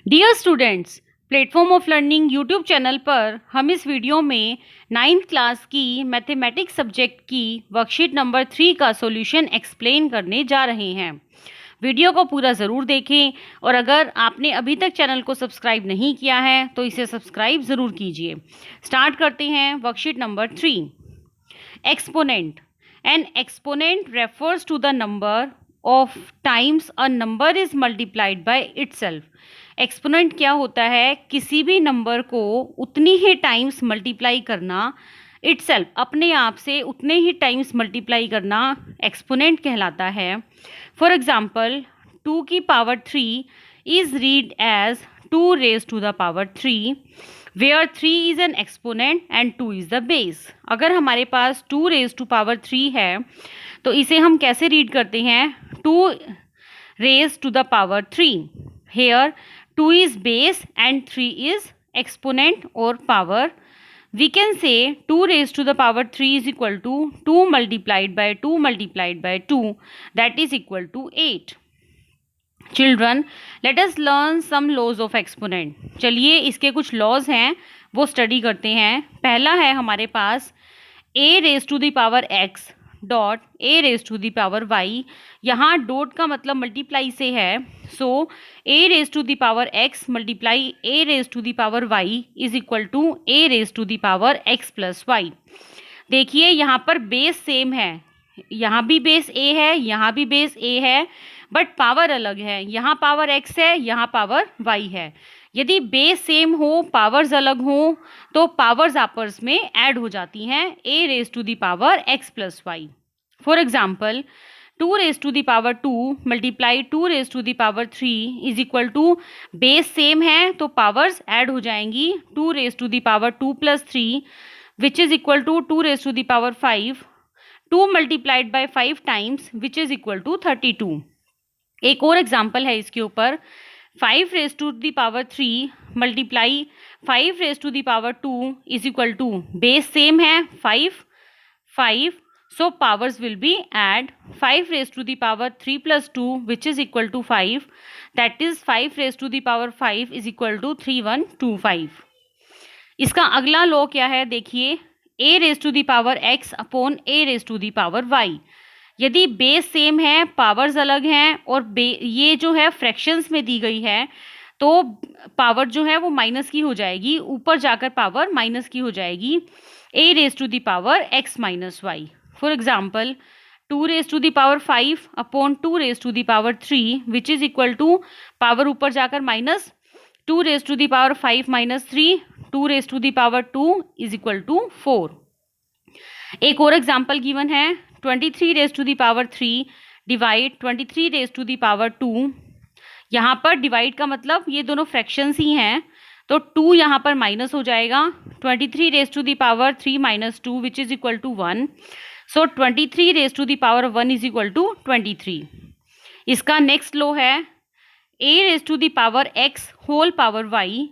Dear students, platform of learning YouTube channel पर हम इस वीडियो में 9th क्लास की मैथमेटिक्स सब्जेक्ट की वर्कशीट नंबर 3 का सॉल्यूशन एक्सप्लेन करने जा रहे हैं। वीडियो को पूरा ज़रूर देखें और अगर आपने अभी तक चैनल को सब्सक्राइब नहीं किया है तो इसे सब्सक्राइब ज़रूर कीजिए। स्टार्ट करते हैं worksheet number 3। Exponent. An exponent refers to the number of times a number is multiplied by itself. Exponent क्या होता है? किसी भी नंबर को उतनी ही टाइम्स मल्टीप्लाई करना, इटसेल्फ अपने आप से उतने ही टाइम्स मल्टीप्लाई करना एक्सपोनेंट कहलाता है। फॉर एग्जाम्पल 2 की power 3 is read as 2 raise to the power 3 where 3 is an exponent and 2 is the base. अगर हमारे पास 2 रेज टू पावर 3 है तो इसे हम कैसे रीड करते हैं? 2 raise to the power 3। Here 2 is base and 3 is exponent or power. We can say 2 raised to the power 3 is equal to 2 multiplied by 2 multiplied by 2, that is equal to 8. Children, let us learn some laws of exponent. चलिए इसके कुछ laws हैं वो study करते हैं। पहला है हमारे पास a raised to the power x dot a raise to the power y। यहाँ डॉट का मतलब मल्टीप्लाई से है, so a raise to the power x multiply a raise to the power y is equal to a raise to the power x plus y. देखिए यहाँ पर base same है, यहाँ भी बेस a है, यहाँ भी बेस a है, बट पावर अलग है। यहाँ पावर x है, यहाँ पावर y है। यदि बेस सेम हो, पावर्स अलग हो, तो पावर्स आपस में ऐड हो जाती हैं a raise to the power x plus y. For example 2 raise to the power 2 multiply 2 raise to the power 3 is equal to, base same है तो पावर्स ऐड हो जाएंगी। 2 raise to the power 2 plus 3 which is equal to 2 raise to the power 5, 2 multiplied by 5 times which is equal to 32। एक और example है इसके ऊपर, 5 raise to the power 3 multiply 5 raise to the power 2 is equal to, base same है 5, so powers will be add 5 raised to the power 3 plus 2 which is equal to 5, that is 5 raised to the power 5 is equal to 3125। इसका अगला law क्या है? देखिए a raised to the power x upon a raised to the power y। यदि base same है, powers अलग हैं और ये जो है फ्रैक्शंस में दी गई है तो पावर जो है वो माइनस की हो जाएगी, ऊपर जाकर पावर माइनस की हो जाएगी। a raised to the power x minus y. For example 2 raise to the power 5 upon 2 raise to the power 3 which is equal to, power ऊपर जाकर minus, 2 raise to the power 5 minus 3, 2 raise to the power 2 is equal to 4। एक और example given है, 23 raise to the power 3 divide 23 raise to the power 2। यहाँ पर divide का मतलब ये दोनों फ्रैक्शंस ही हैं, तो 2 यहाँ पर माइनस हो जाएगा। 23 raise to the power 3 minus 2 which is equal to 1, so 23 raise to the power 1 is equal to 23। इसका नेक्स्ट लो है a raise to the power x whole power y,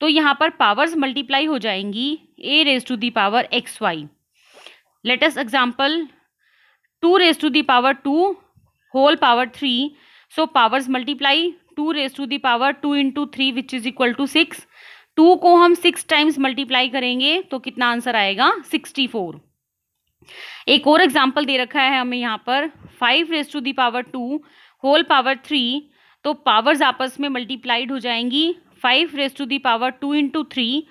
तो यहाँ पर पावर्स मल्टीप्लाई हो जाएंगी a raise to the power x y. Let us example 2 raise to the power 2 whole power 3, so powers multiply 2 raise to the power 2 into 3 which is equal to 6। 2 को हम 6 times multiply करेंगे तो कितना answer आएगा? 64। एक और example दे रखा है हमें यहाँ पर, 5 raise to the power 2 whole power 3, तो पावर्स आपस में मल्टीप्लाइड हो जाएंगी। 5 raise to the power 2 into 3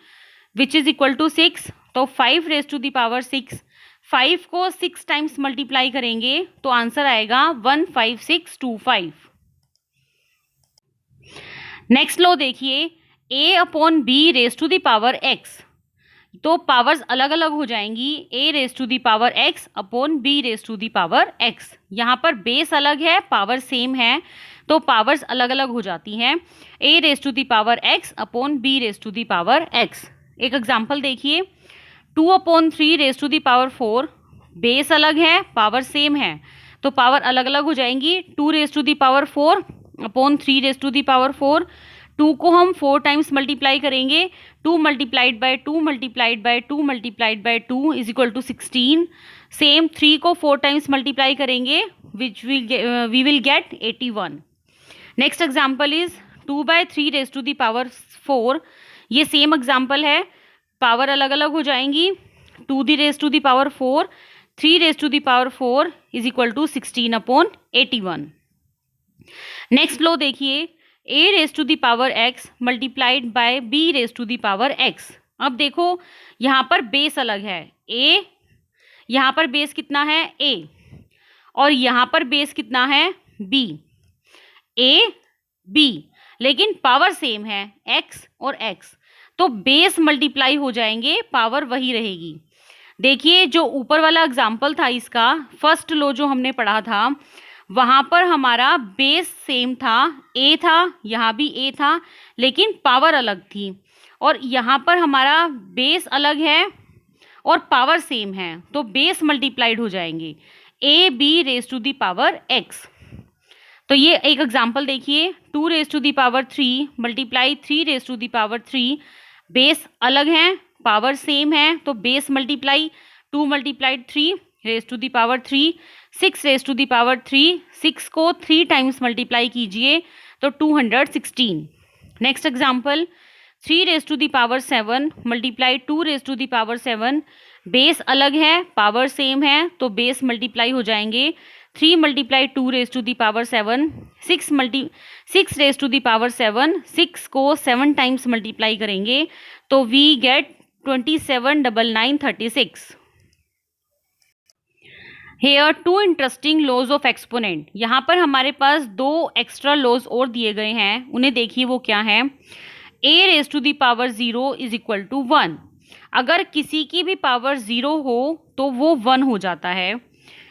which is equal to 6, तो 5 रेज टू दी पावर 6, 5 को 6 टाइम्स मल्टीप्लाई करेंगे तो आंसर आएगा 15625। नेक्स्ट लो देखिए, a upon b raise to the power x, तो पावर्स अलग अलग हो जाएंगी, a raise to the power x upon b raise to the power x। यहाँ पर बेस अलग है, पावर सेम है, तो पावर्स अलग अलग हो जाती हैं, a raise to the power x upon b raise to the power x। एक एग्जाम्पल देखिए, 2 upon 3 raise to the power 4, base अलग है, पावर सेम है, तो पावर अलग अलग हो जाएंगी। 2 raise to the power 4 upon 3 raise to the power 4, 2 को हम 4 टाइम्स मल्टीप्लाई करेंगे, 2 multiplied by 2 multiplied by 2 multiplied by 2 is equal to 16। Same 3 को 4 टाइम्स मल्टीप्लाई करेंगे which we will get 81। Next example is 2/3⁴, ये सेम एग्जाम्पल है, power अलग अलग हो जाएंगी। 2⁴, 3⁴ is equal to 16/81। Next law देखिए, a⁴x मल्टीप्लाइड बाय b⁴x। अब देखो यहाँ पर बेस अलग है, a, यहाँ पर बेस कितना है a, और यहाँ पर बेस कितना है b, a b, लेकिन पावर सेम है x और x, तो बेस मल्टीप्लाई हो जाएंगे, पावर वही रहेगी। देखिए जो ऊपर वाला एग्जाम्पल था इसका, फर्स्ट लो जो हमने पढ़ा था, वहां पर हमारा बेस सेम था, a था, यहाँ भी a था, लेकिन पावर अलग थी। और यहाँ पर हमारा बेस अलग है और पावर सेम है, तो बेस मल्टीप्लाइड हो जाएंगे, ab⁴x। तो ये एक एग्जाम्पल देखिए, 2⁻³ मल्टीप्लाई 3⁻³, बेस अलग है, पावर सेम है, तो बेस मल्टीप्लाई, 2 मल्टीप्लाइड 3⁻3, 6⁻3, 6 को 3 टाइम्स मल्टीप्लाई कीजिए तो 216। नेक्स्ट एग्जाम्पल, 3�7 मल्टीप्लाई 2�7, बेस अलग है, पावर सेम है, तो बेस मल्टीप्लाई हो जाएंगे, 3 मल्टीप्लाई 2�7, 6⁻7, 6 को 7 टाइम्स मल्टीप्लाई करेंगे तो we get 279936। Here 2 interesting laws of exponent. यहाँ पर हमारे पास 2 एक्स्ट्रा लॉज और दिए गए हैं, उन्हें देखिए वो क्या है। a⁻0 इज इक्वल टू 1, अगर किसी की भी पावर 0 हो तो वो 1 हो जाता है।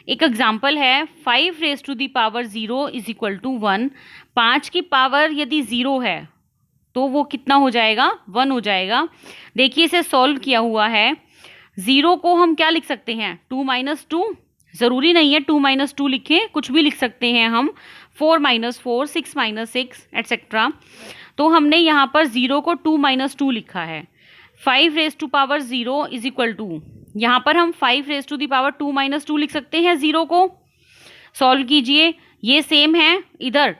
एक एग्जाम्पल है 5⁻0 इज इक्वल टू 1, 5 की पावर यदि 0 है तो वो कितना हो जाएगा, 1 हो जाएगा। देखिए इसे सॉल्व किया हुआ है, 0 को हम क्या लिख सकते हैं, 2 - 2, ज़रूरी नहीं है 2 - 2 लिखें, कुछ भी लिख सकते हैं हम, 4 - 4, 6 - 6 एट्सेट्रा। तो हमने यहाँ पर 0 को 2 - 2 लिखा है। 5⁻0 इज इक्वल टू, यहाँ पर हम 5⁻2 - 2 लिख सकते हैं, 0 को सॉल्व कीजिए, ये सेम है, इधर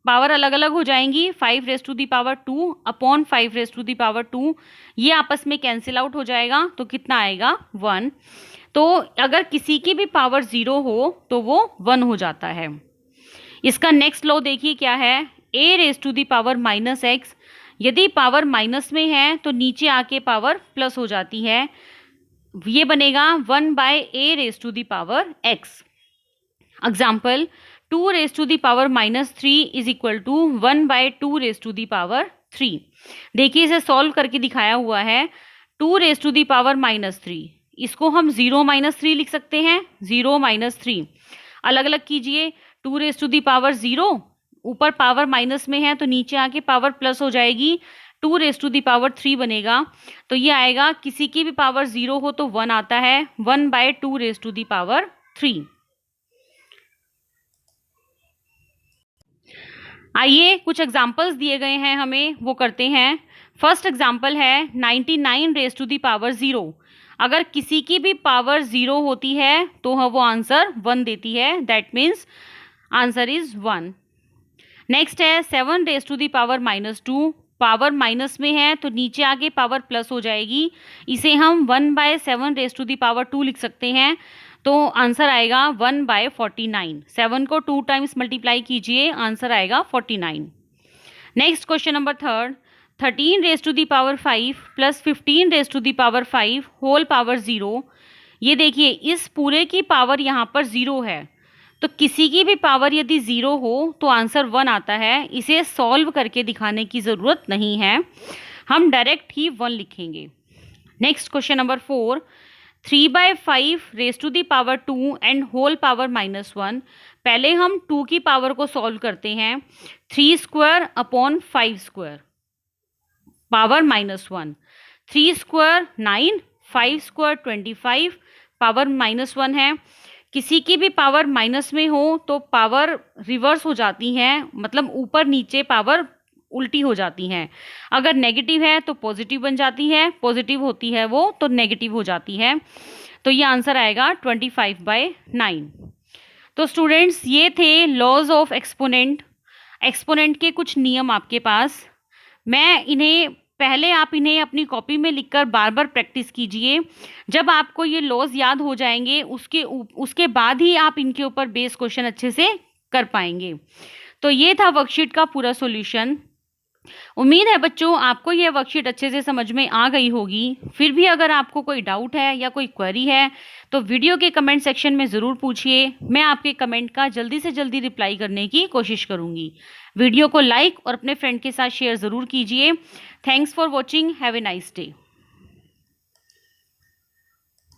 पावर अलग अलग हो जाएंगी, 5⁻2 अपॉन 5⁻2, ये आपस में कैंसिल आउट हो जाएगा, तो कितना आएगा 1। तो अगर किसी की भी पावर 0 हो तो वो 1 हो जाता है। इसका नेक्स्ट लॉ देखिए क्या है, a⁻⁻x, यदि पावर माइनस में है तो नीचे आके पावर प्लस हो जाती है, ये बनेगा 1/a⁻x। Example, 2⁻³ is equal to 1/2⁻3। देखिए इसे सॉल्व करके दिखाया हुआ है, 2⁻3, इसको हम 0 - 3 लिख सकते हैं, 0 - 3 अलग अलग कीजिए, 2⁻0, ऊपर पावर माइनस में है तो नीचे आके पावर प्लस हो जाएगी, 2⁻3 बनेगा। तो ये आएगा, किसी की भी पावर 0 हो तो 1 आता है, 1/2⁻3। आइए कुछ एग्जाम्पल्स दिए गए हैं हमें, वो करते हैं। फर्स्ट एग्जाम्पल है 99⁻0, अगर किसी की भी पावर 0 होती है तो वो आंसर 1 देती है, that means answer is 1। Next है 7⁻2, पावर माइनस में है तो नीचे आके पावर प्लस हो जाएगी, इसे हम 1/7⁻2 लिख सकते हैं, तो आंसर आएगा 1/49। 7 को 2 टाइम्स मल्टीप्लाई कीजिए, आंसर आएगा 49। Next question number third, 13⁵ plus 15⁵ whole power 0। ये देखिए इस पूरे की पावर यहाँ पर 0 है, तो किसी की भी पावर यदि 0 हो तो आंसर 1 आता है, इसे सॉल्व करके दिखाने की ज़रूरत नहीं है, हम डायरेक्ट ही 1 लिखेंगे। Next question number 4, 3/5⁻² and whole power -1। पहले हम 2 की पावर को सॉल्व करते हैं, 3² अपॉन 5², पावर -1, 3² 9, 5² 25, पावर -1 है। किसी की भी पावर माइनस में हो तो पावर रिवर्स हो जाती हैं, मतलब ऊपर नीचे पावर उल्टी हो जाती हैं, अगर नेगेटिव है तो पॉजिटिव बन जाती है, पॉजिटिव होती है वो तो नेगेटिव हो जाती है, तो ये आंसर आएगा 25/9। तो स्टूडेंट्स ये थे लॉज ऑफ एक्सपोनेंट। एक्सपोनेंट के कुछ नियम आपके पास, मैं इन्हें पहले आप इन्हें अपनी कॉपी में लिखकर बार-बार प्रैक्टिस कीजिए। जब आपको ये लॉज़ याद हो जाएँगे, उसके बाद ही आप इनके ऊपर बेस क्वेश्चन अच्छे से कर पाएँगे। तो ये था वर्कशीट का पूरा सॉल्यूशन। उम्मीद है बच्चों आपको यह वर्कशीट अच्छे से समझ में आ गई होगी। फिर भी अगर आपको कोई डाउट है या कोई क्वेरी है तो वीडियो के कमेंट सेक्शन में ज़रूर पूछिए। मैं आपके कमेंट का जल्दी से जल्दी रिप्लाई करने की कोशिश करूँगी। वीडियो को लाइक और अपने फ्रेंड के साथ शेयर ज़रूर कीजिए। Thanks for watching. Have a nice day.